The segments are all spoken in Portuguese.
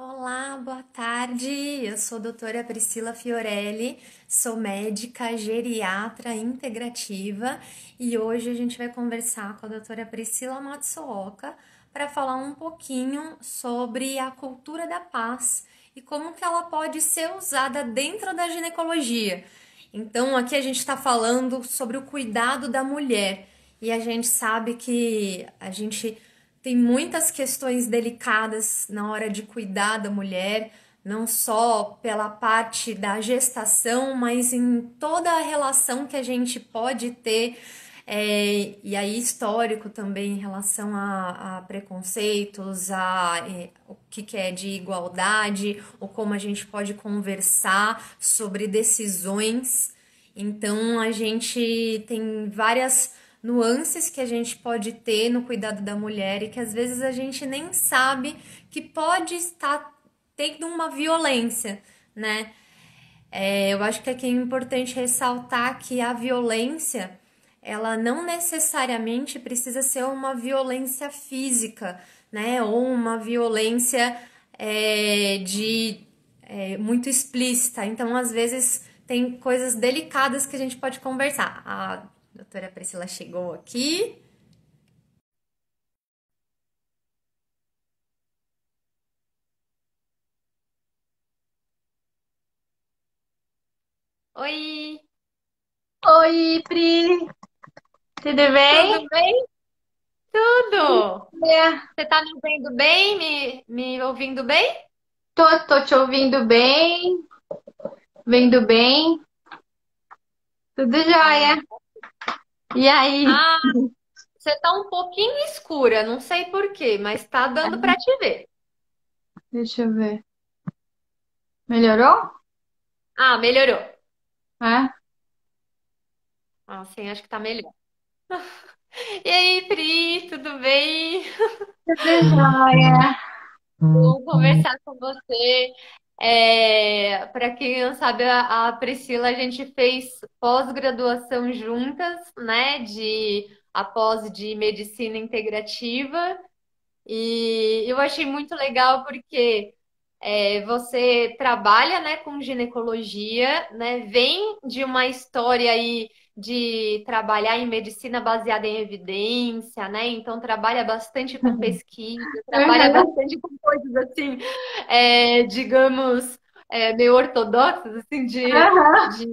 Olá, boa tarde. Eu sou a doutora Priscila Fiorelli, sou médica geriatra integrativa e hoje a gente vai conversar com a doutora Priscila Matsuoka para falar um pouquinho sobre a cultura da paz e como que ela pode ser usada dentro da ginecologia. Então, aqui a gente está falando sobre o cuidado da mulher e a gente sabe que a gente tem muitas questões delicadas na hora de cuidar da mulher, não só pela parte da gestação, mas em toda a relação que a gente pode ter, e aí histórico também em relação a preconceitos, o que é de igualdade, ou como a gente pode conversar sobre decisões. Então a gente tem várias nuances que a gente pode ter no cuidado da mulher e que às vezes a gente nem sabe que pode estar tendo uma violência, né? Eu acho que aqui é importante ressaltar que a violência, ela não necessariamente precisa ser uma violência física, né? Ou uma violência muito explícita. Então, às vezes, tem coisas delicadas que a gente pode conversar. A doutora Priscila chegou aqui. Oi, Oi, Pri, tudo bem? tudo bem? Tudo! É, Você tá me vendo bem? Me ouvindo bem? tô te ouvindo bem, vendo bem, tudo Ah, jóia. E aí? ah, você tá um pouquinho escura, não sei por quê, mas tá dando pra te ver. Deixa eu ver. Melhorou? Ah, melhorou. É? Ah, sim, acho que tá melhor. E aí, Pri, tudo bem? Tudo jóia. Vou conversar com você. Para quem não sabe, a Priscila, a gente fez pós-graduação juntas, né? A pós de medicina integrativa. E eu achei muito legal porque você trabalha, né, com ginecologia, né? Vem de uma história aí de trabalhar em medicina baseada em evidência, né? Então trabalha bastante com pesquisa, trabalha Uhum. bastante com coisas assim, digamos, meio ortodoxas, assim, Aham. de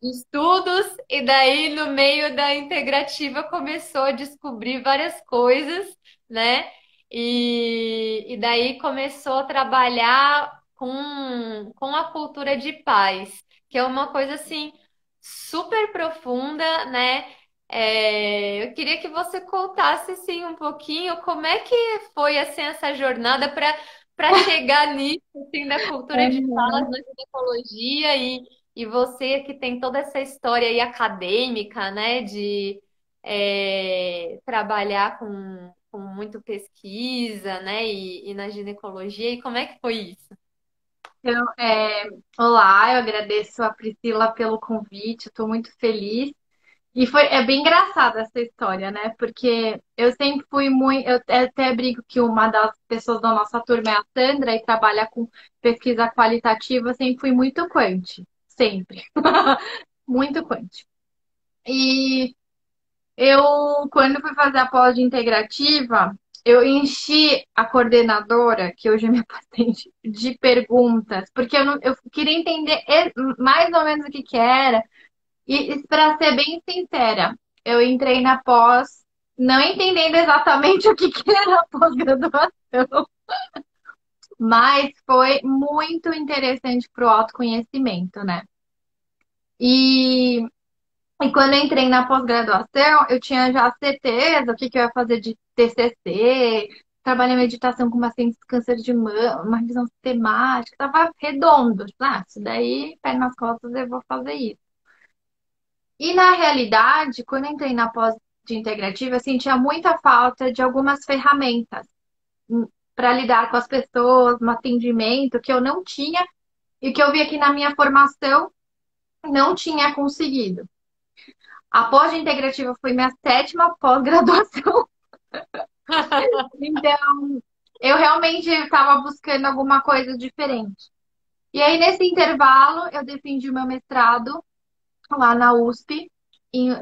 estudos, e daí no meio da integrativa começou a descobrir várias coisas, né? E daí começou a trabalhar com a cultura de paz, que é uma coisa assim super profunda, né? Eu queria que você contasse assim um pouquinho como é que foi assim essa jornada para chegar nisso assim da cultura de paz na ginecologia e você que tem toda essa história aí acadêmica, né, de trabalhar com muito pesquisa, né? E na ginecologia. E como é que foi isso? Então, olá, eu agradeço a Priscila pelo convite, estou muito feliz. É bem engraçada essa história, né? Porque eu sempre fui muito. Eu até brinco que uma das pessoas da nossa turma é a Sandra e trabalha com pesquisa qualitativa. Eu sempre fui muito quant. Sempre. Muito quant. E quando fui fazer a pós de integrativa, eu enchi a coordenadora, que hoje é minha paciente, de perguntas, porque eu queria entender mais ou menos o que que era. E para ser bem sincera, eu entrei na pós não entendendo exatamente o que que era a pós-graduação, mas foi muito interessante para o autoconhecimento, né? E, e quando eu entrei na pós-graduação, eu tinha já certeza o que que eu ia fazer de TCC, trabalhei meditação com pacientes de câncer de mama, uma revisão sistemática, estava redondo. Isso daí, pé nas costas, eu vou fazer isso. E na realidade, quando eu entrei na pós de integrativa, eu sentia muita falta de algumas ferramentas para lidar com as pessoas, no atendimento, que eu não tinha e que eu vi aqui na minha formação não tinha conseguido. A pós de integrativa foi minha sétima pós-graduação. Então, eu realmente estava buscando alguma coisa diferente. E aí, nesse intervalo, eu defendi o meu mestrado lá na USP,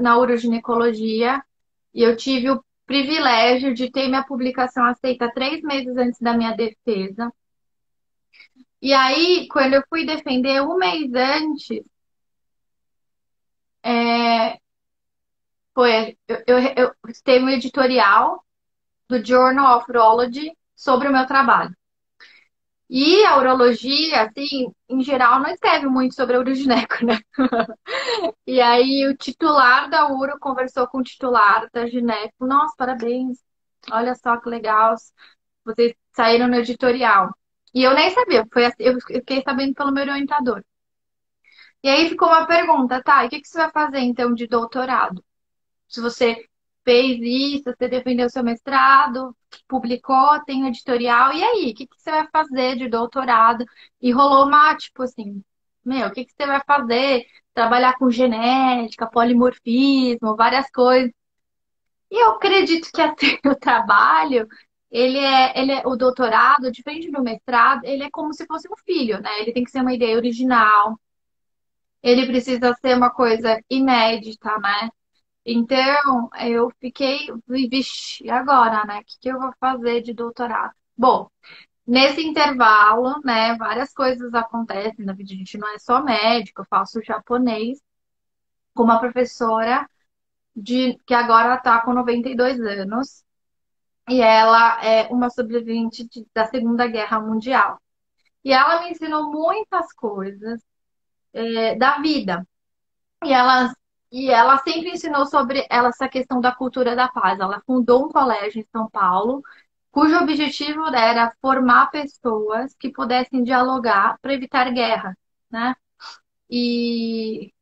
na uroginecologia, e eu tive o privilégio de ter minha publicação aceita 3 meses antes da minha defesa. E aí, quando eu fui defender um mês antes, é, eu teve um editorial do Journal of Urology sobre o meu trabalho. E a urologia, assim, em geral, não escreve muito sobre a urogineco, né? E aí o titular da Uro conversou com o titular da Gineco. Nossa, parabéns. Olha só que legal. Vocês saíram no editorial. E eu nem sabia, foi assim, eu fiquei sabendo pelo meu orientador. E aí ficou uma pergunta, tá? E o que que você vai fazer então de doutorado? Se você fez isso, você defendeu seu mestrado, publicou, tem um editorial, e aí, o que que você vai fazer de doutorado? E rolou uma, tipo assim, meu, o que que você vai fazer? Trabalhar com genética, polimorfismo, várias coisas. E eu acredito que até o trabalho, o doutorado, diferente do mestrado, ele é como se fosse um filho, né? Ele tem que ser uma ideia original, ele precisa ser uma coisa inédita, né? Então, eu fiquei, vixe, e agora, né? O que que eu vou fazer de doutorado? Bom, nesse intervalo, né, várias coisas acontecem na vida. A gente não é só médico, eu faço japonês com uma professora que agora está com 92 anos e ela é uma sobrevivente da Segunda Guerra Mundial. E ela me ensinou muitas coisas, da vida. E ela sempre ensinou sobre essa questão da cultura da paz. Ela fundou um colégio em São Paulo, cujo objetivo era formar pessoas que pudessem dialogar para evitar guerra, né? E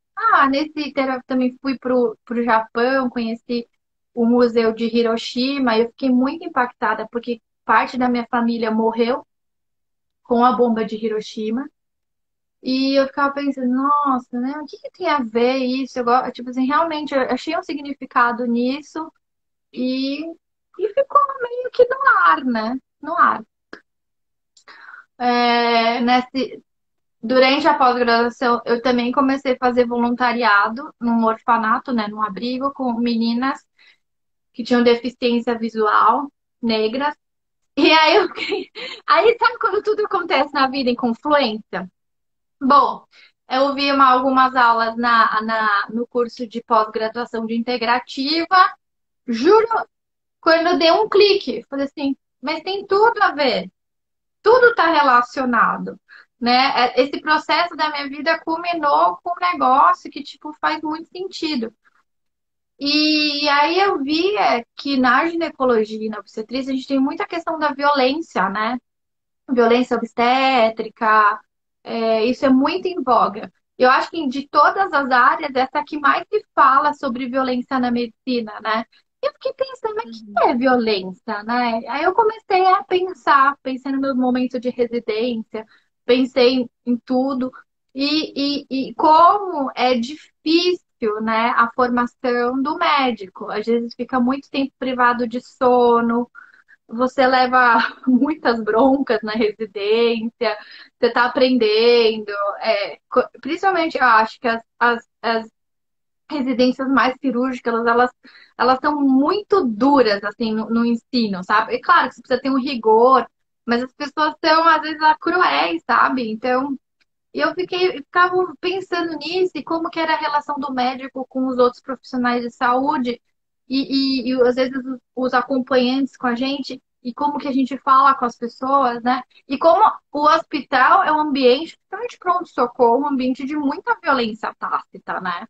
também fui pro Japão, conheci o museu de Hiroshima, e eu fiquei muito impactada porque parte da minha família morreu com a bomba de Hiroshima. E eu ficava pensando, nossa, né? O que que tem a ver isso? Tipo assim, realmente, eu achei um significado nisso e, e ficou meio que no ar, né? No ar. Durante a pós-graduação, eu também comecei a fazer voluntariado num orfanato, né? Num abrigo com meninas que tinham deficiência visual, negras. E aí aí sabe quando tudo acontece na vida em confluência? Bom, eu vi algumas aulas no curso de pós-graduação de integrativa. Juro, quando eu dei um clique, falei assim, mas tem tudo a ver, tudo está relacionado, né? Esse processo da minha vida culminou com um negócio que, tipo, faz muito sentido. E aí eu vi que na ginecologia e na obstetrícia a gente tem muita questão da violência, né? Violência obstétrica, isso é muito em voga. Eu acho que de todas as áreas, essa que mais se fala sobre violência na medicina, né? Eu fiquei pensando, mas o que é violência, né? Aí eu comecei a pensar, pensei no meu momento de residência, pensei em tudo, e como é difícil, né, a formação do médico. Às vezes fica muito tempo privado de sono, você leva muitas broncas na residência, você está aprendendo. Principalmente, eu acho que as residências mais cirúrgicas, elas são muito duras, assim, no ensino, sabe? É claro que você precisa ter um rigor, mas as pessoas são, às vezes, cruéis, sabe? Então, ficava pensando nisso e como que era a relação do médico com os outros profissionais de saúde e às vezes os acompanhantes com a gente e como que a gente fala com as pessoas, né? E como o hospital é um ambiente, principalmente pronto-socorro, um ambiente de muita violência tácita, né?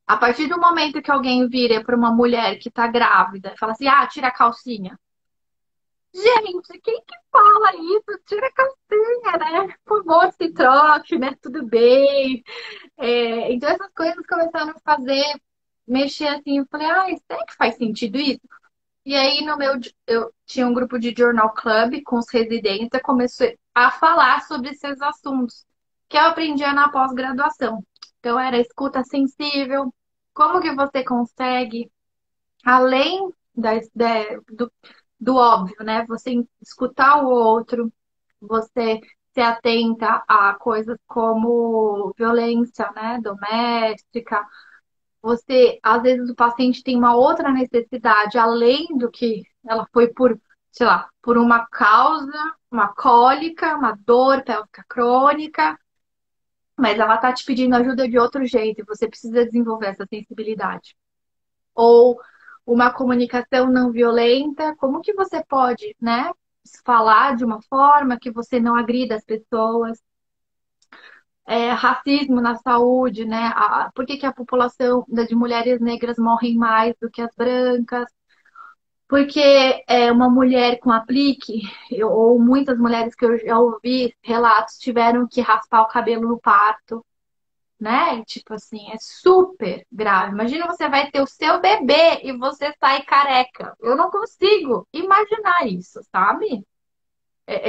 A partir do momento que alguém vira para uma mulher que está grávida e fala assim, tira a calcinha. Gente, quem que fala isso? Tira a calcinha, né? Por favor, se troque, né? Tudo bem. Então essas coisas começaram a mexer assim. Eu falei, será que faz sentido isso? E aí eu tinha um grupo de Journal Club com os residentes, eu comecei a falar sobre esses assuntos que eu aprendia na pós-graduação. Então era escuta sensível, como que você consegue, além do óbvio, né? Você escutar o outro, você ser atenta a coisas como violência, né, doméstica. Você, às vezes, o paciente tem uma outra necessidade, além do que ela foi por, sei lá, por uma causa, uma cólica, uma dor pélvica crônica, mas ela tá te pedindo ajuda de outro jeito e você precisa desenvolver essa sensibilidade. Ou uma comunicação não violenta, como que você pode, né, falar de uma forma que você não agrida as pessoas? Racismo na saúde, né? Por que que a população de mulheres negras morrem mais do que as brancas? Porque uma mulher com aplique, ou muitas mulheres que eu já ouvi relatos, tiveram que raspar o cabelo no parto, né? E, tipo assim, é super grave. Imagina você vai ter o seu bebê e você sai careca. Eu não consigo imaginar isso, sabe?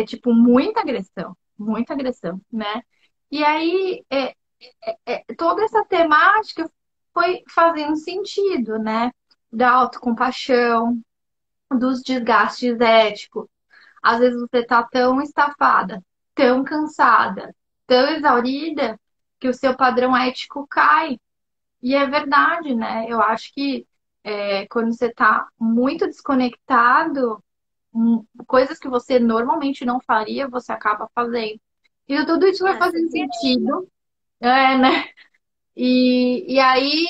Tipo muita agressão, né? E aí, toda essa temática foi fazendo sentido, né? Da autocompaixão, dos desgastes éticos. Às vezes você tá tão estafada, tão cansada, tão exaurida, que o seu padrão ético cai. E é verdade, né? Eu acho que quando você tá muito desconectado, coisas que você normalmente não faria, você acaba fazendo. E tudo isso vai Ah, fazendo sempre é. sentido, né? E aí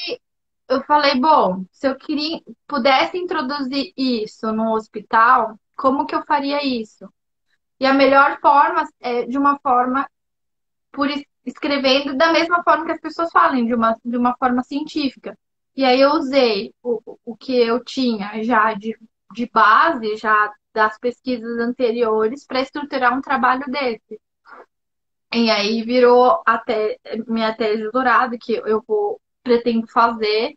eu falei, bom, se eu queria, pudesse introduzir isso no hospital, como que eu faria isso? E a melhor forma é de uma forma escrevendo da mesma forma que as pessoas falam, de uma forma científica. E aí eu usei o que eu tinha já de base, já das pesquisas anteriores, para estruturar um trabalho desse. E aí virou até minha tese de doutorado, que pretendo fazer.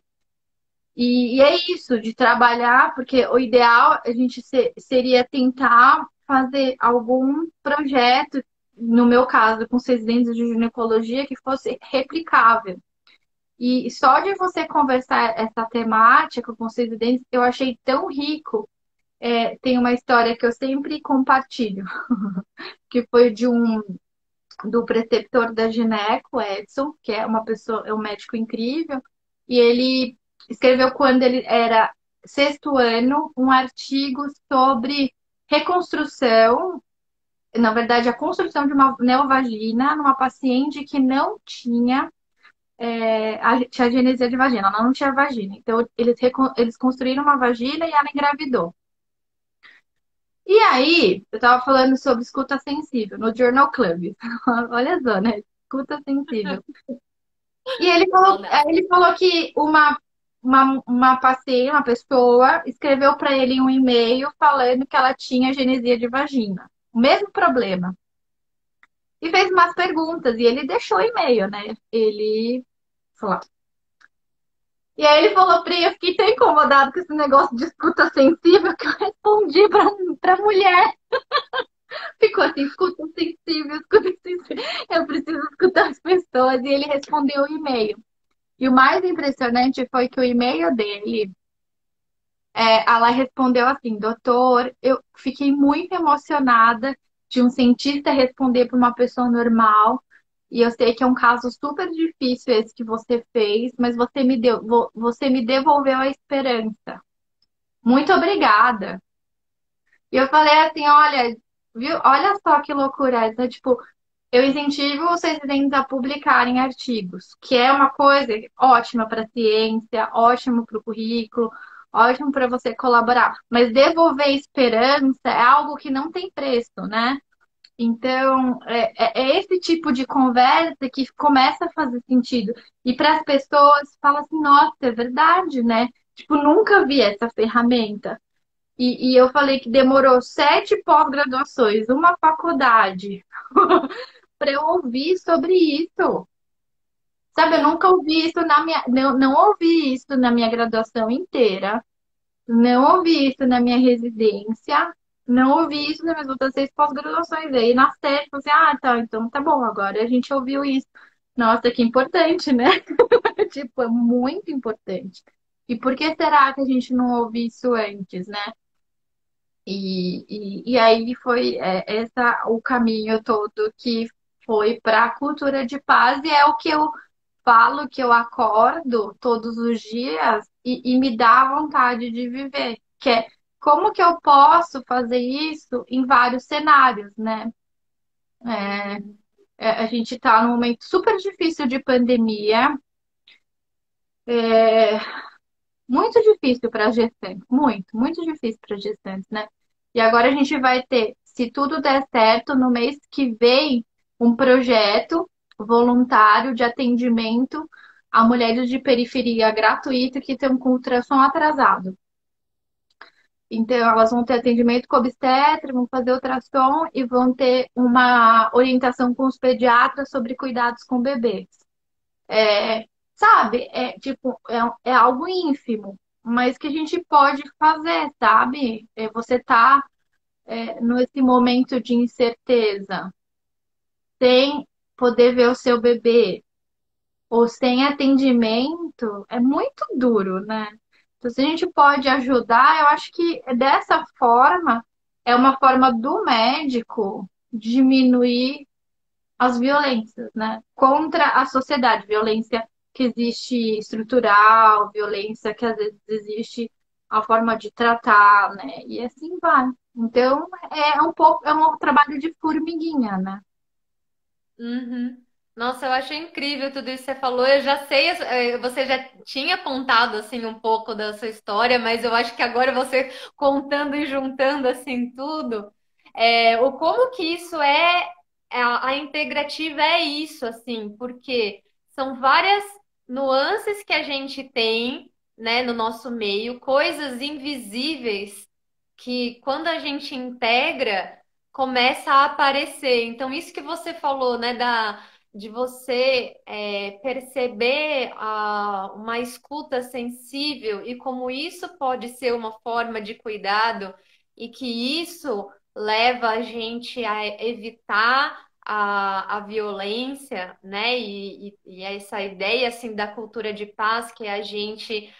E é isso, de trabalhar, porque o ideal a gente seria tentar fazer algum projeto, no meu caso, com os residentes de ginecologia, que fosse replicável. E só de você conversar essa temática com os residentes, eu achei tão rico. Tem uma história que eu sempre compartilho, que foi do preceptor da Gineco, Edson, que é uma pessoa, é um médico incrível, e ele escreveu quando ele era sexto ano um artigo sobre reconstrução, na verdade, a construção de uma neovagina numa paciente que não tinha tinha agenesia de vagina, ela não tinha vagina. Então, eles construíram uma vagina e ela engravidou. E aí, eu tava falando sobre escuta sensível no Journal Club. Olha só, né? Escuta sensível. E Saudade. ele falou que uma paciente, uma pessoa, escreveu para ele um e-mail falando que ela tinha genesia de vagina. O mesmo problema. E fez umas perguntas, e ele deixou o e-mail, né? Ele falou. E aí ele falou pra mim, eu fiquei tão incomodado com esse negócio de escuta sensível que eu respondi pra mulher. Ficou assim, escuta sensível. Eu preciso escutar as pessoas. E ele respondeu o e-mail. E o mais impressionante foi que o e-mail dele, ela respondeu assim, doutor, eu fiquei muito emocionada de um cientista responder para uma pessoa normal. E eu sei que é um caso super difícil esse que você fez, mas você me devolveu a esperança. Muito obrigada. E eu falei assim, olha, viu? Olha só que loucura. Então, tipo, eu incentivo os residentes a publicarem artigos, que é uma coisa ótima para a ciência, ótimo para o currículo, ótimo para você colaborar. Mas devolver esperança é algo que não tem preço, né? Então, é esse tipo de conversa que começa a fazer sentido. E para as pessoas, fala assim, nossa, é verdade, né? Tipo, nunca vi essa ferramenta. E eu falei que demorou 7 pós-graduações, uma faculdade, para eu ouvir sobre isso. Sabe, eu nunca ouvi isso não ouvi isso na minha graduação inteira, não ouvi isso na minha residência, não ouvi isso nas minhas outras 6 pós-graduações. Aí na série, eu falei assim, ah, tá, então tá bom, agora a gente ouviu isso. Nossa, que importante, né? Tipo, é muito importante. E por que será que a gente não ouve isso antes, né? E aí foi o caminho todo que foi para a cultura de paz, e é o que eu falo, que eu acordo todos os dias e me dá vontade de viver, que é como que eu posso fazer isso em vários cenários, né? A gente está num momento super difícil de pandemia, muito difícil para gestantes, muito difícil para gestantes, né? E agora a gente vai ter, se tudo der certo, no mês que vem, um projeto voluntário de atendimento a mulheres de periferia gratuito que estão com ultrassom atrasado. Então, elas vão ter atendimento com obstetra, vão fazer ultrassom e vão ter uma orientação com os pediatras sobre cuidados com bebês. É, sabe? É algo ínfimo, mas que a gente pode fazer, sabe? Você tá, nesse momento de incerteza, sem poder ver o seu bebê, ou sem atendimento, é muito duro, né? Então, se a gente pode ajudar, eu acho que dessa forma, é uma forma do médico diminuir as violências, né? Contra a sociedade, violência que existe estrutural, violência que às vezes existe a forma de tratar, né? E assim vai. Então é um pouco, é um trabalho de formiguinha, né? Uhum. Nossa, eu achei incrível tudo isso que você falou. Eu já sei, você já tinha contado assim um pouco da sua história, mas eu acho que agora você contando e juntando assim tudo, o como que isso a integrativa é isso assim, porque são várias nuances que a gente tem, né, no nosso meio, coisas invisíveis que quando a gente integra começa a aparecer. Então, isso que você falou, né, de você perceber uma escuta sensível e como isso pode ser uma forma de cuidado e que isso leva a gente a evitar a violência, né, e essa ideia, assim, da cultura de paz que é a gente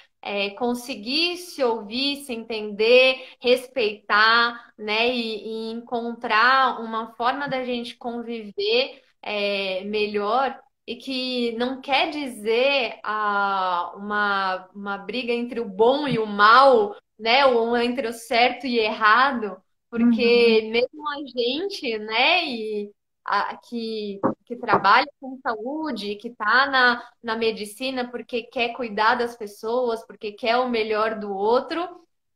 conseguir se ouvir, se entender, respeitar, né, e encontrar uma forma da gente conviver melhor e que não quer dizer uma briga entre o bom e o mal, né, ou entre o certo e errado, Uhum, porque mesmo a gente, né, que trabalha com saúde, que está na medicina porque quer cuidar das pessoas, porque quer o melhor do outro,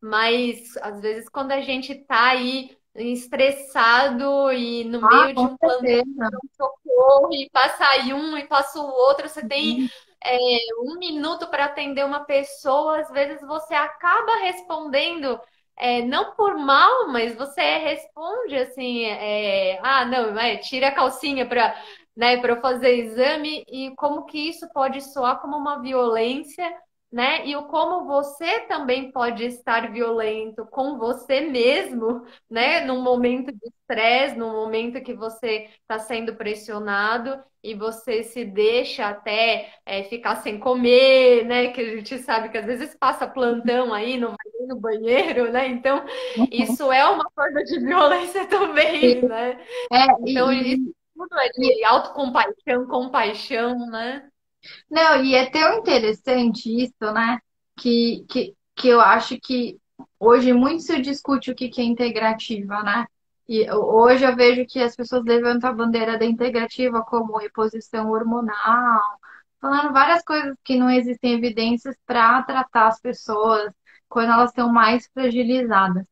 mas às vezes quando a gente está aí estressado e no meio de com um plantão certeza. socorro e passa aí um e passa o outro, você tem é, um minuto para atender uma pessoa, às vezes você acaba respondendo não por mal, mas você responde assim, não, tira a calcinha para, né, para eu fazer exame e como que isso pode soar como uma violência, né? E o como você também pode estar violento com você mesmo, né? Num momento de estresse, num momento que você está sendo pressionado e você se deixa até ficar sem comer, né? Que a gente sabe que às vezes passa plantão aí, não vai nem no banheiro, né? Então, Uhum. isso é uma forma de violência também, né? É, Então, isso tudo é e- de autocompaixão, compaixão, né? não, e é tão interessante isso, né? Que eu acho que hoje muito se discute o que que é integrativa, né? E hoje eu vejo que as pessoas levantam a bandeira da integrativa como reposição hormonal, falando várias coisas que não existem evidências para tratar as pessoas quando elas estão mais fragilizadas.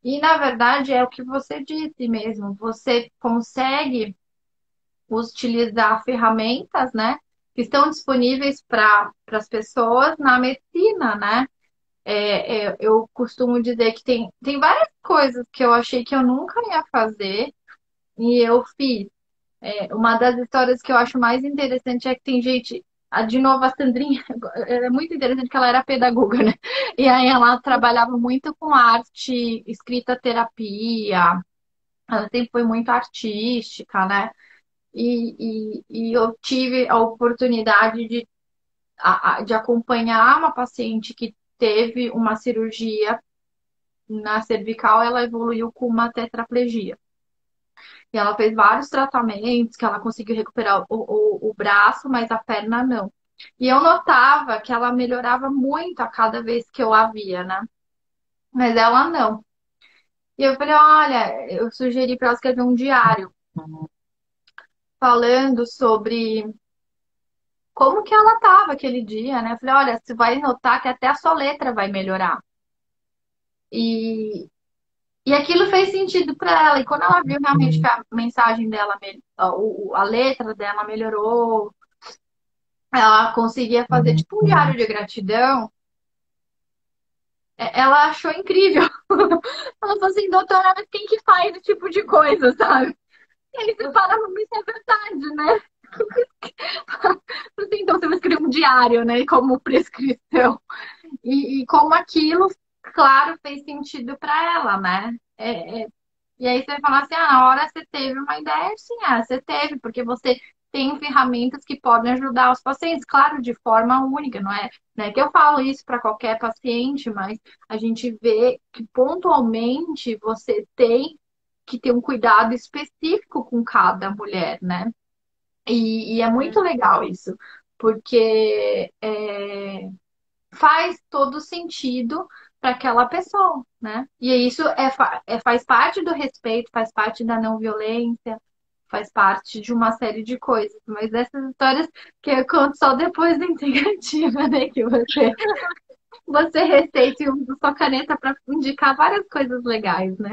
E na verdade é o que você disse mesmo, você consegue utilizar ferramentas, né, que estão disponíveis para as pessoas na medicina, né? Eu costumo dizer que tem várias coisas que eu achei que eu nunca ia fazer e eu fiz. Uma das histórias que eu acho mais interessante é que tem gente, de novo a Sandrinha, é muito interessante que ela era pedagoga, né? E aí ela trabalhava muito com arte, escrita terapia, ela sempre foi muito artística, né? E eu tive a oportunidade de acompanhar uma paciente que teve uma cirurgia na cervical, ela evoluiu com uma tetraplegia. E ela fez vários tratamentos, que ela conseguiu recuperar o braço, mas a perna não. E eu notava que ela melhorava muito a cada vez que eu a via, né? Mas ela não. E eu falei, olha, eu sugeri para ela escrever um diário falando sobre como que ela estava aquele dia, né? Eu falei, olha, você vai notar que até a sua letra vai melhorar. E, e aquilo fez sentido para ela. E quando ela viu realmente que a mensagem dela, a letra dela melhorou, ela conseguia fazer tipo um diário de gratidão, ela achou incrível. Ela falou assim, doutora, mas quem que faz esse tipo de coisa, sabe? E aí você fala, mas isso é verdade, né? Assim, então você vai escrever um diário, né? Como prescrição. E como aquilo, claro, fez sentido para ela, né? E aí você vai falar assim, ah, na hora você teve uma ideia, sim, você teve, porque você tem ferramentas que podem ajudar os pacientes, claro, de forma única, não é que eu falo isso para qualquer paciente, mas a gente vê que pontualmente você tem que ter um cuidado específico com cada mulher, né? E é muito legal isso, porque faz todo sentido para aquela pessoa, né? E isso faz parte do respeito, faz parte da não violência, faz parte de uma série de coisas. Mas essas histórias que eu conto só depois da integrativa, né? Que você receita e usa sua caneta para indicar várias coisas legais, né?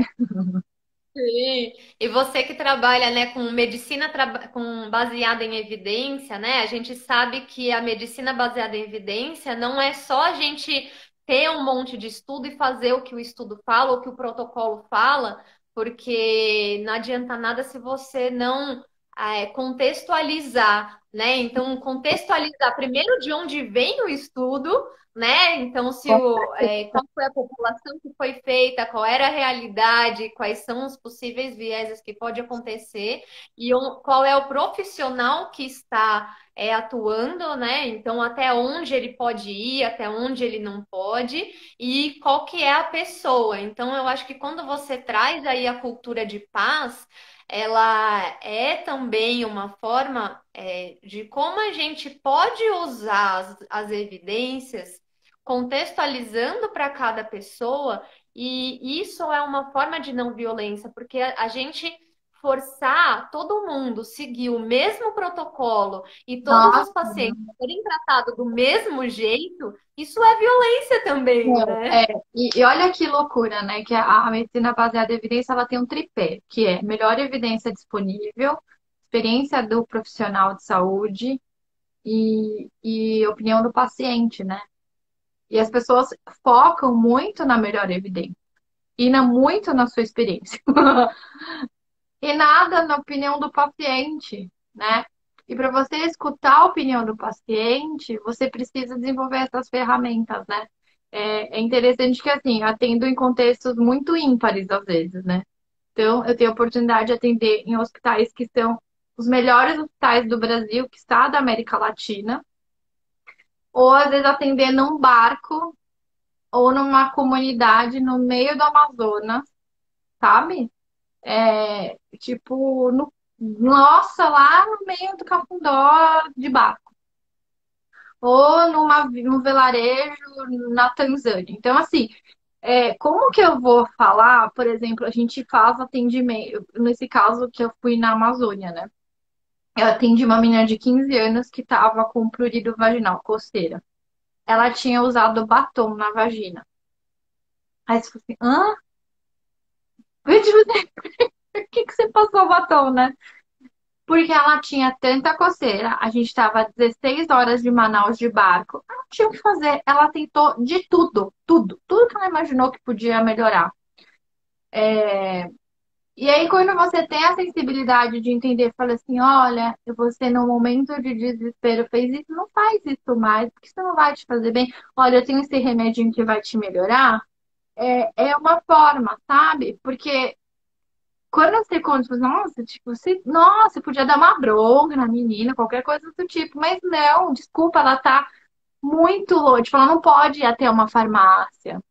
Sim. E você que trabalha, né, com medicina com baseada em evidência, né? A gente sabe que a medicina baseada em evidência não é só a gente ter um monte de estudo e fazer o que o estudo fala ou o que o protocolo fala, porque não adianta nada se você não contextualizar, né? Então, contextualizar primeiro de onde vem o estudo, né? Então, se qual foi a população que foi feita, qual era a realidade, quais são os possíveis vieses que pode acontecer e qual é o profissional que está atuando, né? Então, até onde ele pode ir, até onde ele não pode e qual que é a pessoa. Então, eu acho que quando você traz aí a cultura de paz, ela é também uma forma de como a gente pode usar as evidências contextualizando para cada pessoa, e isso é uma forma de não violência, porque a gente forçar todo mundo seguir o mesmo protocolo e todos Nossa, os pacientes serem tratados do mesmo jeito, isso é violência também, né? e olha que loucura, né? Que a medicina baseada em evidência ela tem um tripé, que é melhor evidência disponível, experiência do profissional de saúde e opinião do paciente, né? E as pessoas focam muito na melhor evidência e muito na sua experiência. E nada na opinião do paciente, né? E para você escutar a opinião do paciente, você precisa desenvolver essas ferramentas, né? É interessante que, assim, atendo em contextos muito ímpares, às vezes, né? Então, eu tenho a oportunidade de atender em hospitais que são os melhores hospitais do Brasil, que está da América Latina, ou às vezes atender num barco ou numa comunidade no meio do Amazonas, sabe? Tipo, nossa, lá no meio do Cafundó de barco. Ou num vilarejo na Tanzânia. Então, assim, como que eu vou falar, por exemplo, a gente faz atendimento, nesse caso que eu fui na Amazônia, né? Eu atendi uma menina de 15 anos que estava com prurido vaginal, coceira. Ela tinha usado batom na vagina. Aí você falou assim, hã? Por que que você passou batom, né? Porque ela tinha tanta coceira. A gente estava 16 horas de Manaus de barco. Ela não tinha o que fazer. Ela tentou de tudo, tudo, tudo que ela imaginou que podia melhorar. E aí, quando você tem a sensibilidade de entender, fala assim: olha, você no momento de desespero fez isso, não faz isso mais, porque isso não vai te fazer bem. Olha, eu tenho esse remedinho que vai te melhorar. É uma forma, sabe? Porque quando você conta, você fala, nossa, tipo, nossa, podia dar uma bronca na menina, qualquer coisa do tipo, mas não, desculpa, ela tá muito longe. Tipo, ela não pode ir até uma farmácia.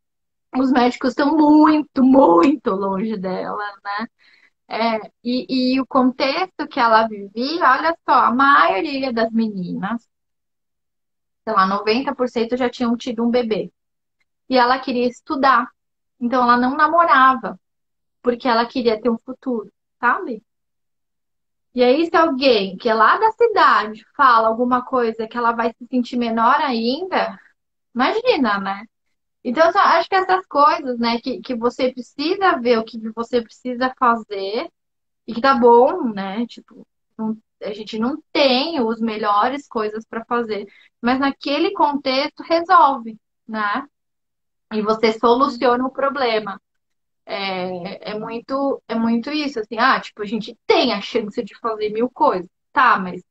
os médicos estão muito, muito longe dela, né? E o contexto que ela vivia, olha só, a maioria das meninas, sei lá, 90% já tinham tido um bebê. E ela queria estudar. Então ela não namorava, porque ela queria ter um futuro, sabe? E aí, se alguém que é lá da cidade fala alguma coisa que ela vai se sentir menor ainda, imagina, né? Então, eu acho que essas coisas, né, que você precisa ver o que você precisa fazer e que tá bom, né? Tipo, a gente não tem as melhores coisas para fazer, mas naquele contexto resolve, né? E você soluciona o problema. É muito isso, assim, tipo, a gente tem a chance de fazer mil coisas, tá, mas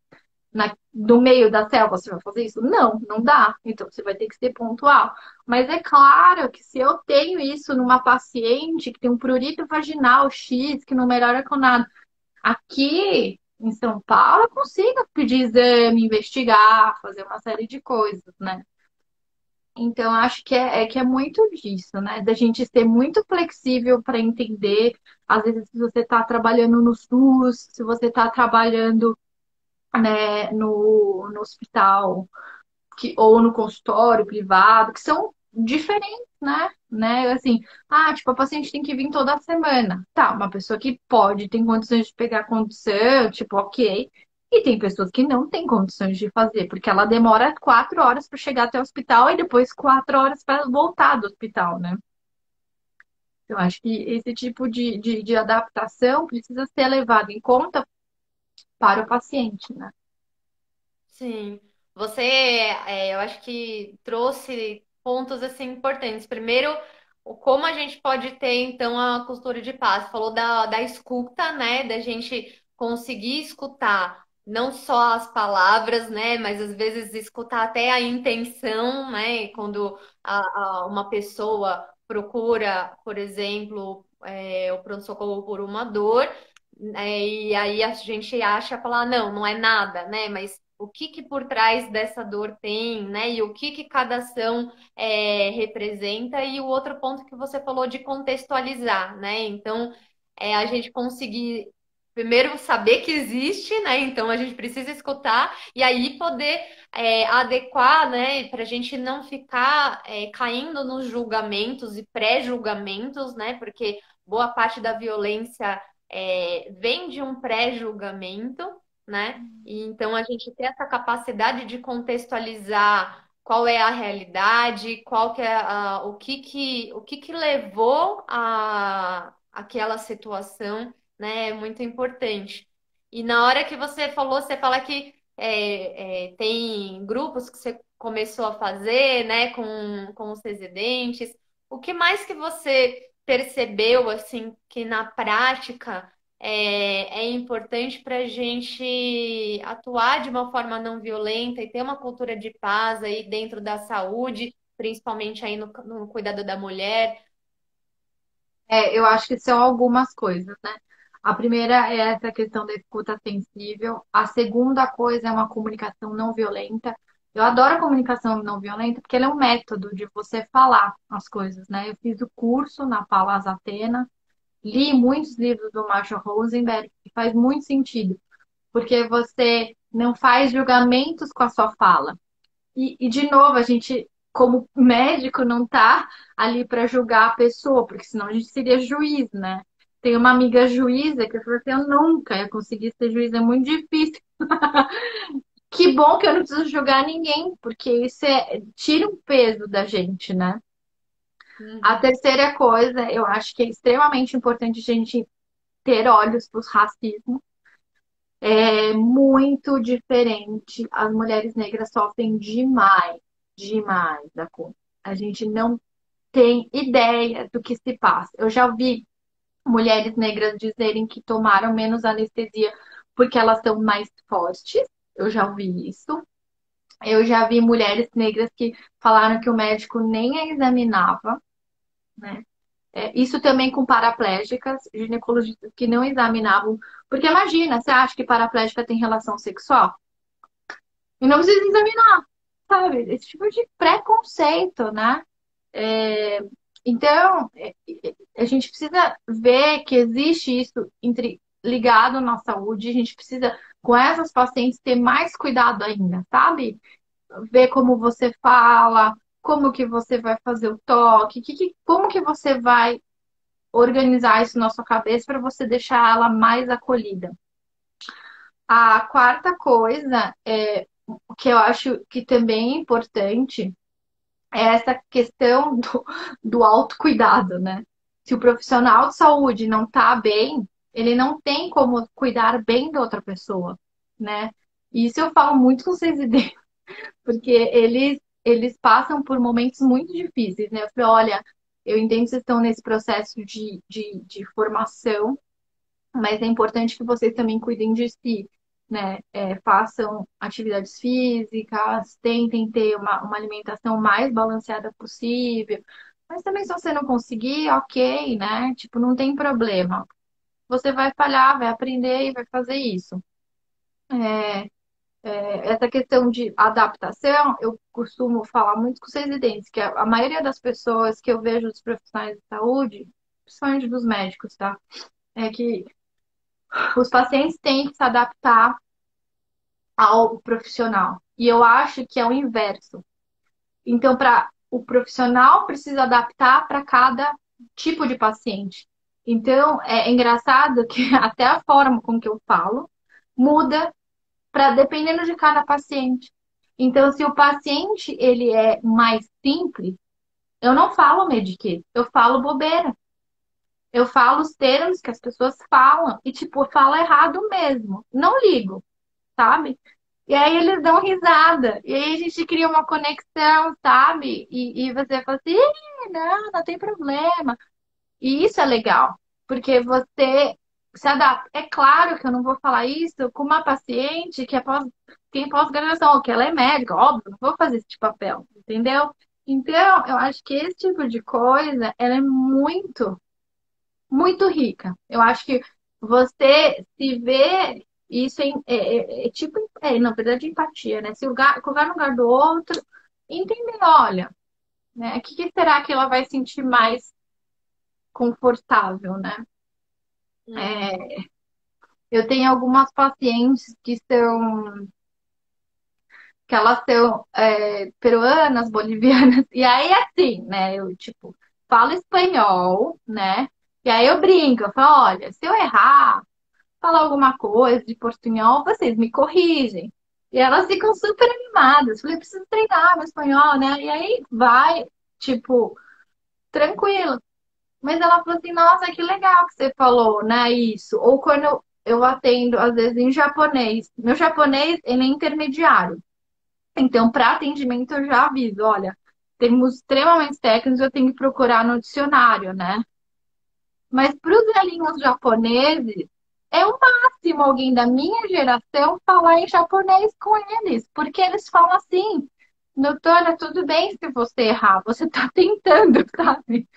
no meio da selva você vai fazer isso? Não, não dá. Então você vai ter que ser pontual. Mas é claro que se eu tenho isso numa paciente que tem um prurito vaginal X, que não melhora com nada, aqui em São Paulo eu consigo pedir exame, investigar, fazer uma série de coisas, né? Então, acho que é muito disso, né? Da gente ser muito flexível para entender. Às vezes, se você está trabalhando no SUS, se você está trabalhando, né, no hospital, ou no consultório privado, que são diferentes, né? Assim, tipo, a paciente tem que vir toda semana. Tá, uma pessoa que pode, tem condições de pegar condição, tipo, ok. E tem pessoas que não têm condições de fazer, porque ela demora 4 horas para chegar até o hospital e depois 4 horas para voltar do hospital, né? Eu acho que esse tipo de adaptação precisa ser levado em conta para o paciente, né? Sim, você, eu acho que trouxe pontos assim importantes. Primeiro, como a gente pode ter então a cultura de paz. Falou da escuta, né? Da gente conseguir escutar não só as palavras, né? Mas às vezes escutar até a intenção, né? Quando uma pessoa procura, por exemplo, o pronto-socorro por uma dor. E aí a gente acha falar, não, não é nada, né? Mas o que que por trás dessa dor tem, né? E o que que cada ação representa, e o outro ponto que você falou de contextualizar, né? Então, a gente conseguir primeiro saber que existe, né? Então a gente precisa escutar e aí poder adequar, né? Para a gente não ficar caindo nos julgamentos e pré-julgamentos, né? Porque boa parte da violência vem de um pré-julgamento, né? E então a gente ter essa capacidade de contextualizar qual é a realidade, qual que é o que que levou a aquela situação, né? É muito importante. E na hora que você falou, você fala que tem grupos que você começou a fazer, né, com os residentes. O que mais que você percebeu, assim, que na prática é importante para a gente atuar de uma forma não violenta e ter uma cultura de paz aí dentro da saúde, principalmente aí no cuidado da mulher? Eu acho que são algumas coisas, né? A primeira é essa questão da escuta sensível. A segunda coisa é uma comunicação não violenta. Eu adoro a comunicação não violenta porque ela é um método de você falar as coisas, né? Eu fiz o curso na Palas Atena, li muitos livros do Marshall Rosenberg, que faz muito sentido, porque você não faz julgamentos com a sua fala. E de novo, a gente, como médico, não tá ali para julgar a pessoa, porque senão a gente seria juiz, né? Tem uma amiga juíza que falou assim: eu nunca ia conseguir ser juiz, é muito difícil. Que bom que eu não preciso julgar ninguém, porque isso tira um peso da gente, né? A Uhum. terceira coisa, eu acho que é extremamente importante a gente ter olhos para o racismo. É muito diferente. As mulheres negras sofrem demais, demais da conta. A gente não tem ideia do que se passa. Eu já vi mulheres negras dizerem que tomaram menos anestesia porque elas são mais fortes. Eu já ouvi isso. Eu já vi mulheres negras que falaram que o médico nem a examinava, né? Isso também com paraplégicas, ginecologistas que não examinavam. Porque imagina, você acha que paraplégica tem relação sexual? E não precisa examinar, sabe? Esse tipo de preconceito, né? Então, a gente precisa ver que existe isso ligado na saúde, a gente precisa, com essas pacientes, ter mais cuidado ainda, sabe? Ver como você fala, como que você vai fazer o toque, como que você vai organizar isso na sua cabeça para você deixar ela mais acolhida. A quarta coisa que eu acho que também é importante é essa questão do autocuidado, né? Se o profissional de saúde não tá bem, ele não tem como cuidar bem da outra pessoa, né? E isso eu falo muito com os residentes, porque eles passam por momentos muito difíceis, né? Eu falei, olha, eu entendo que vocês estão nesse processo de formação, mas é importante que vocês também cuidem de si, né? Façam atividades físicas, tentem ter uma alimentação mais balanceada possível. Mas também se você não conseguir, ok, né? Tipo, não tem problema. Você vai falhar, vai aprender e vai fazer isso. Essa questão de adaptação, eu costumo falar muito com os residentes, que a maioria das pessoas que eu vejo dos profissionais de saúde, principalmente dos médicos, tá? É que os pacientes têm que se adaptar ao profissional. E eu acho que é o inverso. Então, para o profissional precisa adaptar para cada tipo de paciente. Então, é engraçado que até a forma com que eu falo muda para dependendo de cada paciente. Então, se o paciente ele é mais simples, eu não falo mediquê, eu falo bobeira. Eu falo os termos que as pessoas falam e, tipo, eu falo errado mesmo. Não ligo, sabe? E aí eles dão risada. E aí a gente cria uma conexão, sabe? E você fala assim, "Ih, não, não tem problema." E isso é legal, porque você se adapta. É claro que eu não vou falar isso com uma paciente que tem pós-graduação, que ela é médica, óbvio, não vou fazer esse tipo de papel, entendeu? Então, eu acho que esse tipo de coisa, ela é muito, muito rica. Eu acho que você se vê isso é tipo, na verdade, empatia, né? Se colocar no lugar do outro, entender, olha, né? O que será que ela vai sentir mais confortável, né? Uhum. É, eu tenho algumas pacientes que elas são peruanas, bolivianas, e aí assim, né? Eu, tipo, falo espanhol, né? E aí eu brinco, eu falo, olha, se eu errar, falar alguma coisa de portunhol, vocês me corrigem. E elas ficam super animadas. Falei, preciso treinar meu espanhol, né? E aí vai, tipo, tranquilo. Mas ela falou assim, nossa, que legal que você falou, né? Isso. Ou quando eu atendo, às vezes, em japonês. Meu japonês, ele é intermediário. Então, para atendimento, eu já aviso, olha, termos extremamente técnicos, eu tenho que procurar no dicionário, né? Mas para os velhinhos japoneses, é o máximo alguém da minha geração falar em japonês com eles, porque eles falam assim, doutora, tudo bem se você errar, você está tentando, sabe?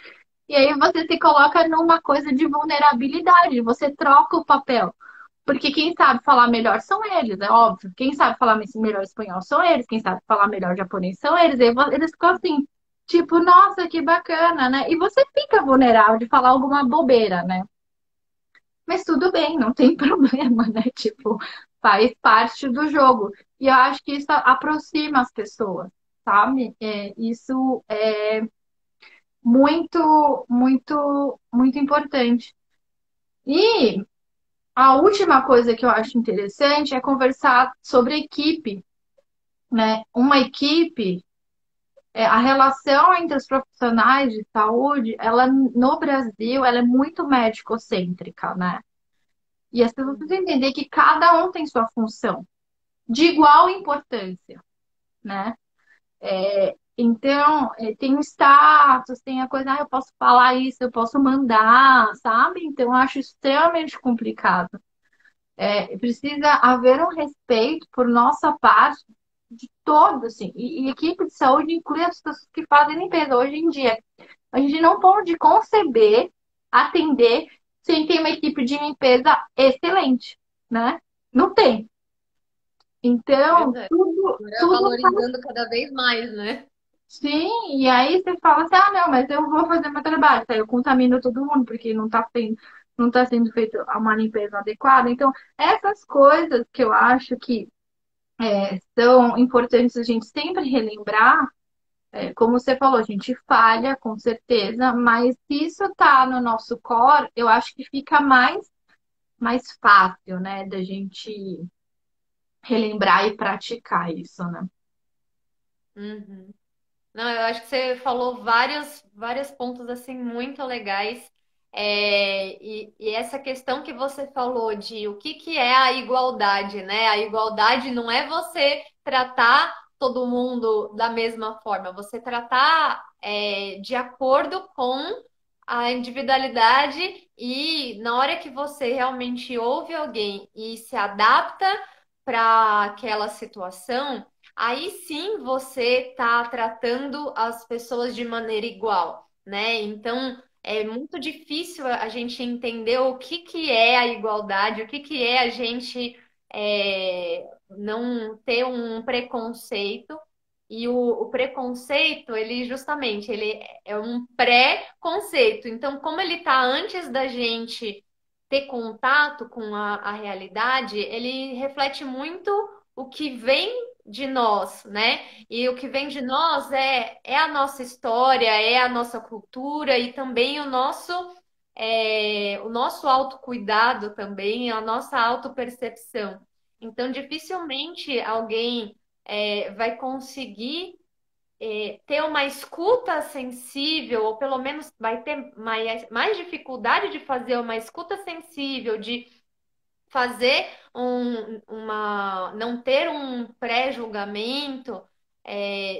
E aí você se coloca numa coisa de vulnerabilidade, você troca o papel. Porque quem sabe falar melhor são eles, é óbvio. Quem sabe falar melhor espanhol são eles, quem sabe falar melhor japonês são eles. E aí eles ficam assim, tipo, nossa, que bacana, né? E você fica vulnerável de falar alguma bobeira, né? Mas tudo bem, não tem problema, né? Tipo, faz parte do jogo. E eu acho que isso aproxima as pessoas, sabe? Isso é muito, muito, muito importante. E a última coisa que eu acho interessante é conversar sobre equipe, né? Uma equipe, a relação entre os profissionais de saúde, ela no Brasil, ela é muito médico-cêntrica, né? E as pessoas precisam entender que cada um tem sua função, de igual importância, né? Então, tem o status, tem a coisa, eu posso falar isso, eu posso mandar, sabe? Então, eu acho extremamente complicado. Precisa haver um respeito por nossa parte de todos, assim. E equipe de saúde inclui as pessoas que fazem limpeza. Hoje em dia, a gente não pode conceber, atender, sem ter uma equipe de limpeza excelente, né? Não tem. Então, Verdade. tudo, Agora tudo valorizando cada vez mais, né? Sim, e aí você fala assim, ah, não, mas eu vou fazer meu trabalho, tá? Eu contamino todo mundo, porque não tá sendo feita uma limpeza adequada. Então, essas coisas que eu acho que são importantes a gente sempre relembrar, como você falou, a gente falha, com certeza, mas se isso tá no nosso core, eu acho que fica mais fácil, né, da gente relembrar e praticar isso, né? Uhum. Não, eu acho que você falou vários pontos assim muito legais. E essa questão que você falou de o que é a igualdade, né? A igualdade não é você tratar todo mundo da mesma forma, você tratar de acordo com a individualidade e na hora que você realmente ouve alguém e se adapta para aquela situação. Aí sim você está tratando as pessoas de maneira igual, né? Então é muito difícil a gente entender o que é a igualdade, o que é a gente não ter um preconceito. E o preconceito, ele justamente, ele é um pré-conceito. Então, como ele está antes da gente ter contato com a realidade, ele reflete muito o que vem de nós, né? E o que vem de nós é a nossa história, é a nossa cultura e também o nosso autocuidado também, a nossa autopercepção. Então, dificilmente alguém vai conseguir ter uma escuta sensível, ou pelo menos vai ter mais dificuldade de fazer uma escuta sensível, de fazer não ter um pré-julgamento,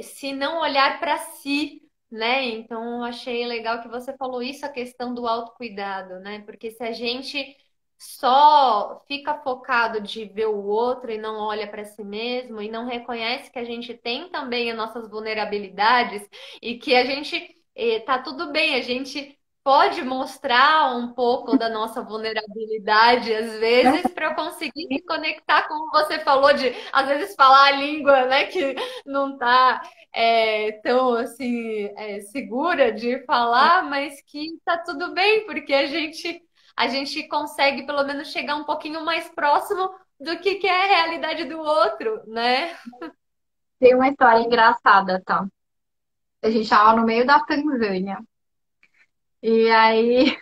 se não olhar para si, né? Então, eu achei legal que você falou isso, a questão do autocuidado, né? Porque se a gente só fica focado de ver o outro e não olha para si mesmo e não reconhece que a gente tem também as nossas vulnerabilidades e que a gente tá tudo bem, a gente pode mostrar um pouco da nossa vulnerabilidade, às vezes, para conseguir se conectar, como você falou, de às vezes falar a língua, né, que não está tão assim segura de falar, mas que está tudo bem, porque a gente consegue pelo menos chegar um pouquinho mais próximo do que é a realidade do outro, né? Tem uma história engraçada, tá? A gente tava no meio da Tanzânia. E aí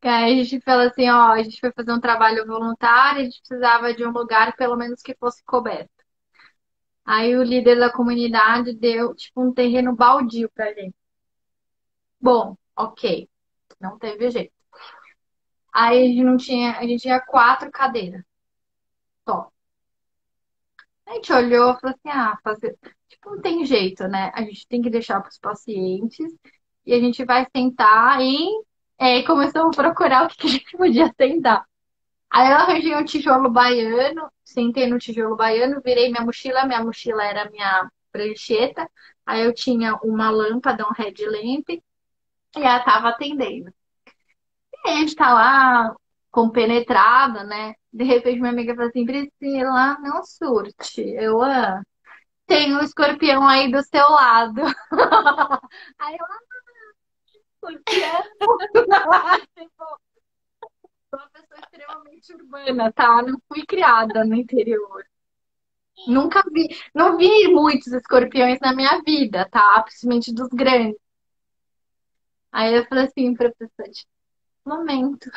a gente falou assim, ó, a gente foi fazer um trabalho voluntário, a gente precisava de um lugar pelo menos que fosse coberto. Aí o líder da comunidade deu, tipo, um terreno baldio pra gente. Bom, ok, não teve jeito. Aí a gente tinha 4 cadeiras só. A gente olhou e falou assim, tipo, não tem jeito, né? A gente tem que deixar para os pacientes e a gente vai sentar e começamos a procurar o que que a gente podia sentar. Aí eu arranjei um tijolo baiano, sentei no tijolo baiano, virei minha mochila era minha prancheta, aí eu tinha uma lâmpada, um headlamp, e ela tava atendendo. E aí a gente tá lá, compenetrada, né? De repente minha amiga falou assim, Priscila, não surte. Tem um escorpião aí do seu lado. Aí eu, escorpião? Tipo, sou uma pessoa extremamente urbana, tá? Não fui criada no interior. Nunca vi, não vi muitos escorpiões na minha vida, tá? Principalmente dos grandes. Aí eu falei assim, professor, momento.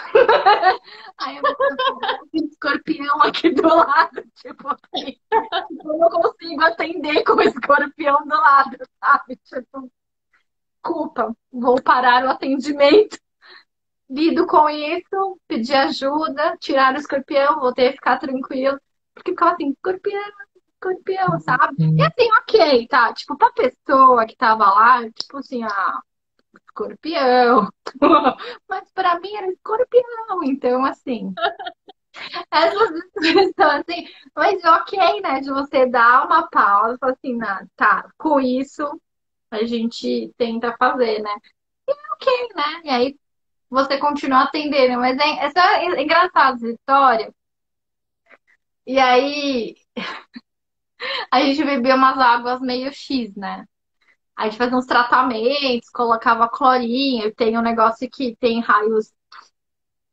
Aí eu um escorpião aqui do lado, tipo assim, eu não consigo atender com o escorpião do lado, sabe? Tipo, culpa, vou parar o atendimento. Lido com isso, pedi ajuda, tirar o escorpião, voltei a ficar tranquilo. Porque ficava assim, escorpião, escorpião, sabe? E assim, ok, tá? Tipo, pra pessoa que tava lá, tipo assim, escorpião. Mas pra mim era escorpião, então assim, essas discussões são assim, mas ok, né? De você dar uma pausa, falar assim, tá, com isso a gente tenta fazer, né? Ok, né? E aí você continua atendendo, mas é engraçado essa história. E aí a gente bebia umas águas meio X, né? A gente fazia uns tratamentos, colocava clorinha, tem um negócio que tem raios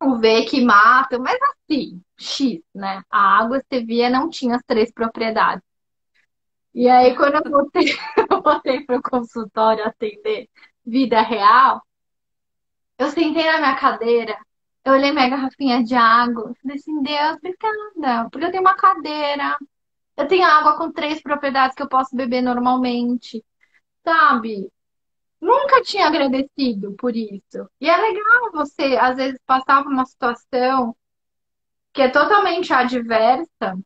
UV que matam, mas assim, X, né? A água stevia não tinha as três propriedades. E aí, quando eu voltei, eu voltei para o consultório atender vida real, eu sentei na minha cadeira, eu olhei minha garrafinha de água, eu falei assim, Deus, obrigada, porque eu tenho uma cadeira, eu tenho água com três propriedades que eu posso beber normalmente, sabe? Nunca tinha agradecido por isso. E é legal você, às vezes, passar por uma situação que é totalmente adversa,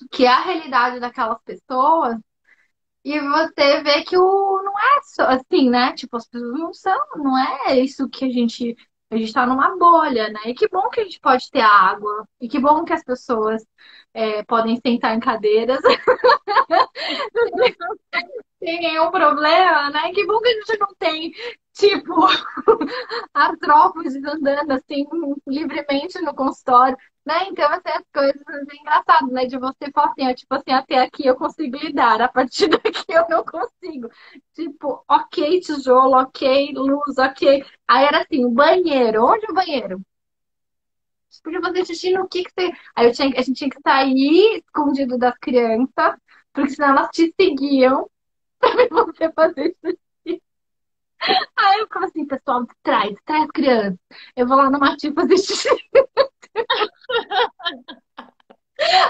que é a realidade daquelas pessoas, e você vê que não é só assim, né? Tipo, as pessoas não são, não é isso que a gente tá numa bolha, né? E que bom que a gente pode ter água, e que bom que as pessoas podem sentar em cadeiras sem nenhum problema, né? Que bom que a gente não tem, tipo, artrópodes andando assim livremente no consultório, né? Então, essas coisas é engraçado, né? De você falar assim, tipo assim, até aqui eu consigo lidar, a partir daqui eu não consigo. Tipo, ok, tijolo, ok, luz, ok. Aí era assim, o banheiro, onde é o banheiro? Você podia fazer xixi no que você. A gente tinha que sair escondido das crianças, porque senão elas te seguiam pra você fazer xixi. Aí eu ficava assim, pessoal, distrai as crianças. Eu vou lá no matinho fazer xixi.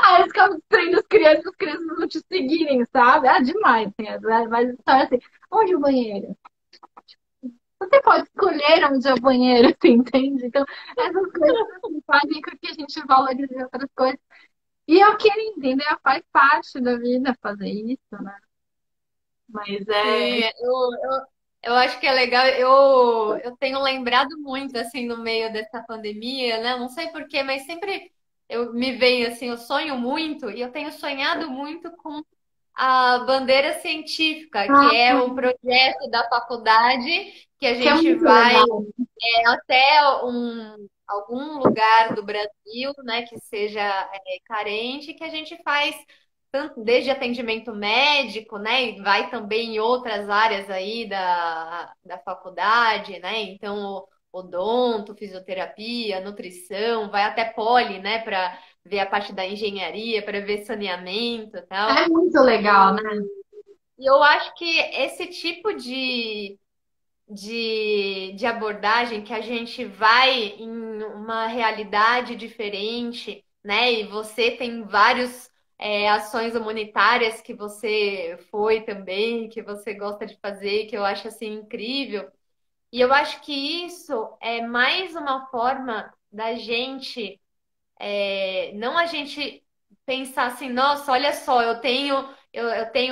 Aí eles ficavam distraindo as crianças não te seguirem, sabe? Ah, demais, assim, mas história assim, onde é o banheiro? Você pode escolher onde é o banheiro, você entende? Então, essas coisas assim, fazem com que a gente valorize outras coisas. E eu queria entender, faz parte da vida fazer isso, né? Mas Sim, é. eu acho que é legal. Eu tenho lembrado muito, assim, no meio dessa pandemia, né? Não sei por quê, mas sempre me veio, assim, eu sonho muito e eu tenho sonhado muito com a bandeira científica, que é Ah, o projeto da faculdade que a que é gente muito vai legal. até algum lugar do Brasil, né, que seja carente, que a gente faz tanto desde atendimento médico, né, e vai também em outras áreas aí da faculdade, né, então odonto, fisioterapia, nutrição, vai até poli, né, para ver a parte da engenharia, para ver saneamento e tal. É muito legal, né? E eu acho que esse tipo de abordagem que a gente vai em uma realidade diferente, né? E você tem vários ações humanitárias que você foi também, que você gosta de fazer, que eu acho assim incrível. E eu acho que isso é mais uma forma da gente não a gente pensar assim, nossa, olha só, eu tenho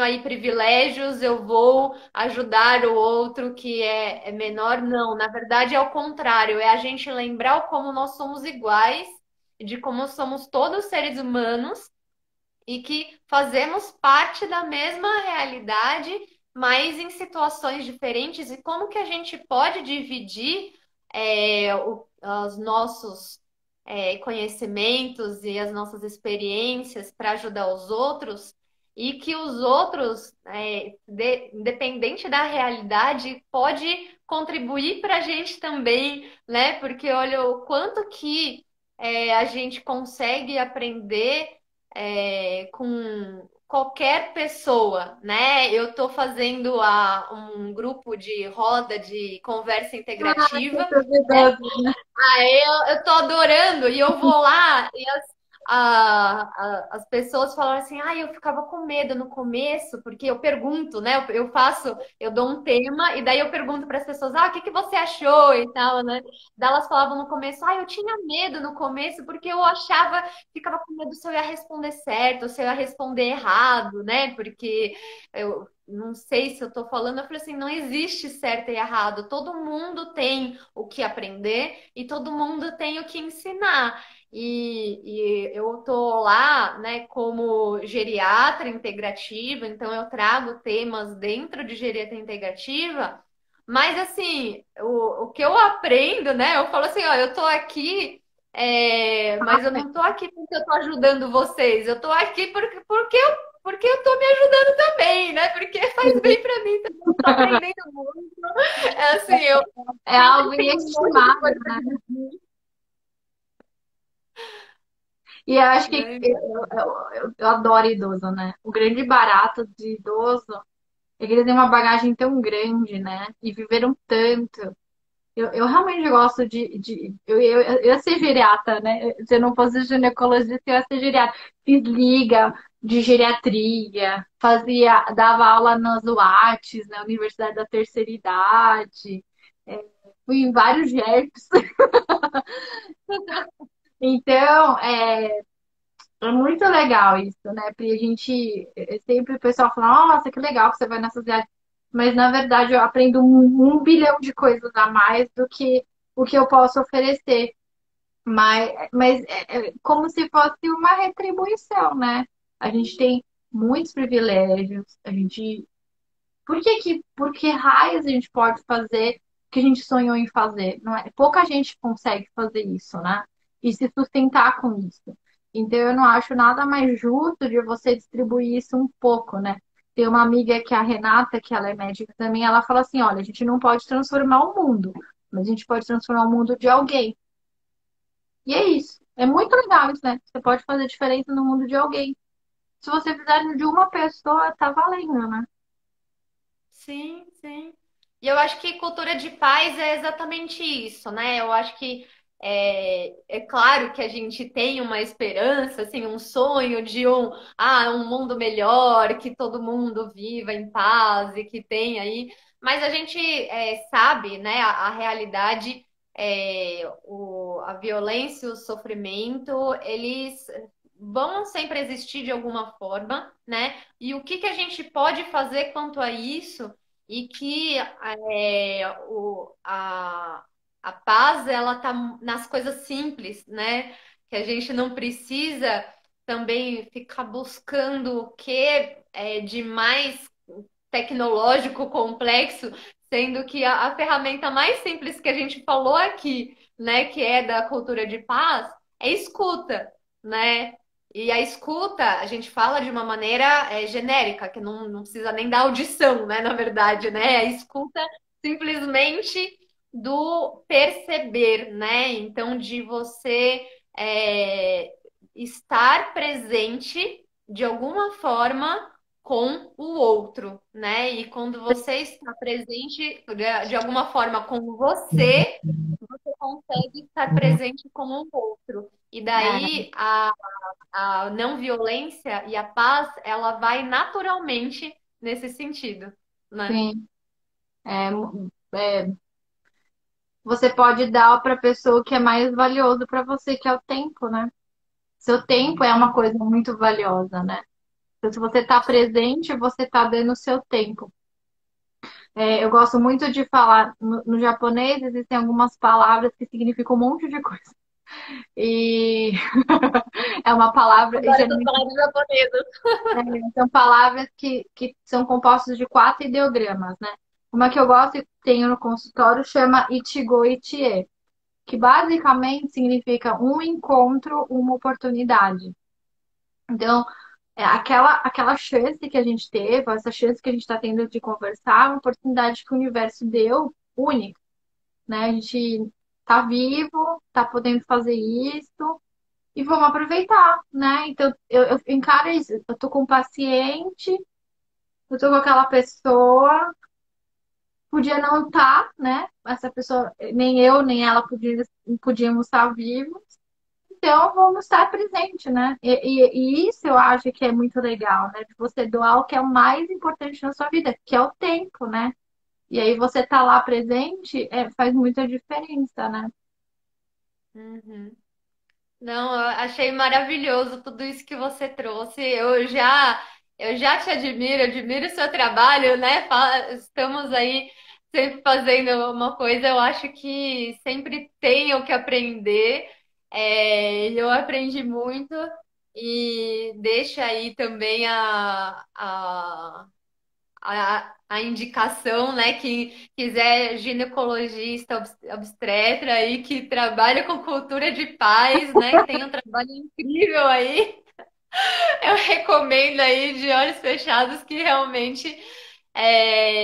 aí privilégios, eu vou ajudar o outro que é menor. Não, na verdade é o contrário, é a gente lembrar o como nós somos iguais, de como somos todos seres humanos e que fazemos parte da mesma realidade, mas em situações diferentes, e como que a gente pode dividir os nossos conhecimentos e as nossas experiências para ajudar os outros, e que os outros, independente da realidade, pode contribuir para a gente também, né? Porque olha o quanto que a gente consegue aprender com qualquer pessoa, né? Eu estou fazendo um grupo de roda de conversa integrativa. Aí eu tô adorando e eu vou lá e as pessoas falam assim, ah, eu ficava com medo no começo, porque eu pergunto, né? Eu dou um tema e daí eu pergunto para as pessoas, ah, o que que você achou e tal, né? Daí elas falavam no começo, ah, eu tinha medo no começo porque eu achava, ficava com medo se eu ia responder certo, se eu ia responder errado, né? Porque eu não sei se eu tô falando, eu falei assim, não existe certo e errado, todo mundo tem o que aprender e todo mundo tem o que ensinar. E eu tô lá, né, como geriatra integrativa, então eu trago temas dentro de geriatra integrativa, mas assim, o que eu aprendo, né, eu falo assim, ó, eu tô aqui, mas eu não tô aqui porque eu tô ajudando vocês, eu tô aqui porque porque eu tô me ajudando também, né? Porque faz bem pra mim também, eu tô aprendendo muito. É assim, eu É sempre algo tenho um monte de inestimável, coisa pra né? dividir, E eu acho que né? eu adoro idoso, né? O grande barato de idoso é que eles têm uma bagagem tão grande, né? E viveram tanto. Eu realmente gosto eu ia ser geriatra, né? Se eu não fosse ginecologista, eu ia ser geriatra. Fiz liga de geriatria, dava aula nas UATs, na Universidade da Terceira Idade. É, fui em vários GERPs. Então, é muito legal isso, né? Porque a gente sempre o pessoal fala, nossa, que legal que você vai nessas viagens. Mas na verdade eu aprendo um bilhão de coisas a mais do que o que eu posso oferecer. Mas é como se fosse uma retribuição, né? A gente tem muitos privilégios, a gente. Por que raios a gente pode fazer o que a gente sonhou em fazer? Não é? Pouca gente consegue fazer isso, né? E se sustentar com isso. Então eu não acho nada mais justo de você distribuir isso um pouco, né? Tem uma amiga que é a Renata, que ela é médica também, ela fala assim: olha, a gente não pode transformar o mundo, mas a gente pode transformar o mundo de alguém. E é isso. É muito legal isso, né? Você pode fazer diferença no mundo de alguém. Se você fizer de uma pessoa, tá valendo, né? Sim, sim. E eu acho que cultura de paz é exatamente isso, né? Eu acho que é claro que a gente tem uma esperança, assim, um sonho de um mundo melhor, que todo mundo viva em paz e que tenha aí. Mas a gente sabe, né, a realidade, a violência, o sofrimento, eles vão sempre existir de alguma forma, né? E o que que a gente pode fazer quanto a isso e que a paz ela tá nas coisas simples, né? Que a gente não precisa também ficar buscando o que é de mais tecnológico complexo, sendo que a ferramenta mais simples que a gente falou aqui, né, que é da cultura de paz, é escuta, né? E a escuta, a gente fala de uma maneira genérica, que não precisa nem da audição, né? Na verdade, né? A escuta simplesmente do perceber, né? Então, de você é, estar presente de alguma forma com o outro, né? E quando você está presente de alguma forma com você, você consegue estar presente com o outro. E É, daí a não violência e a paz, ela vai naturalmente nesse sentido, né? sim. É, é, você pode dar para a pessoa o que é mais valioso para você, que é o tempo, né? Seu tempo é uma coisa muito valiosa, né? Então, se você está presente, você está dando o seu tempo. Eu gosto muito de falar, no japonês existem algumas palavras que significam um monte de coisa. E é uma palavra, e Agora essas geralmente palavras japonesas. são palavras que são compostas de quatro ideogramas, né? Uma que eu gosto e tenho no consultório chama Ichigo Ichie, que basicamente significa um encontro, uma oportunidade. Então, aquela chance que a gente teve, essa chance que a gente está tendo de conversar, é uma oportunidade que o universo deu, única, né? A gente tá vivo, tá podendo fazer isso e vamos aproveitar, né? Então, eu encaro isso, eu tô com um paciente, eu tô com aquela pessoa, podia não estar, né? Essa pessoa, nem eu, nem ela podíamos estar vivos. Então, vamos estar presente, né? E isso eu acho que é muito legal, né? De você doar o que é o mais importante na sua vida, que é o tempo, né? E aí você tá lá presente, faz muita diferença, né? Uhum. Não, eu achei maravilhoso tudo isso que você trouxe. Eu já te admiro, admiro o seu trabalho, né? Estamos aí sempre fazendo uma coisa. Eu acho que sempre tenho que aprender. Eu aprendi muito e deixa aí também a indicação, né? Quem quiser ginecologista, obstetra aí, que trabalha com cultura de paz, né? Que tem um trabalho incrível aí. recomendo aí de olhos fechados que realmente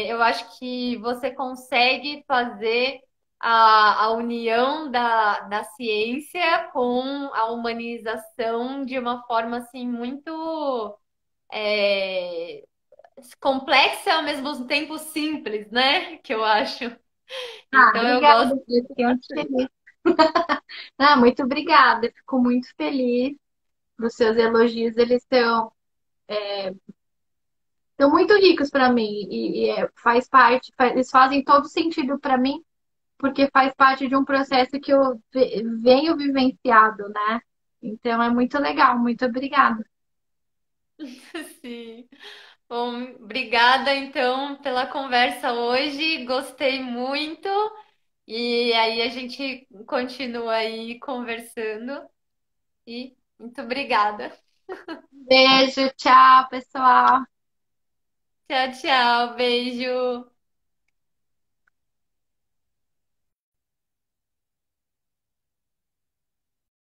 eu acho que você consegue fazer a união da ciência com a humanização de uma forma assim muito é, complexa e ao mesmo tempo simples, né? Que eu acho. Ah, Então eu obrigada, gosto eu fiquei muito feliz. Ah, muito obrigada, eu fico muito feliz dos seus elogios, eles são muito ricos para mim faz parte, eles fazem todo sentido para mim, porque faz parte de um processo que eu venho vivenciado, né? Então é muito legal, muito obrigada. sim. Bom, obrigada então pela conversa hoje. Gostei muito. E aí a gente continua aí conversando. E muito obrigada. Beijo, tchau, pessoal. Tchau, tchau. Beijo.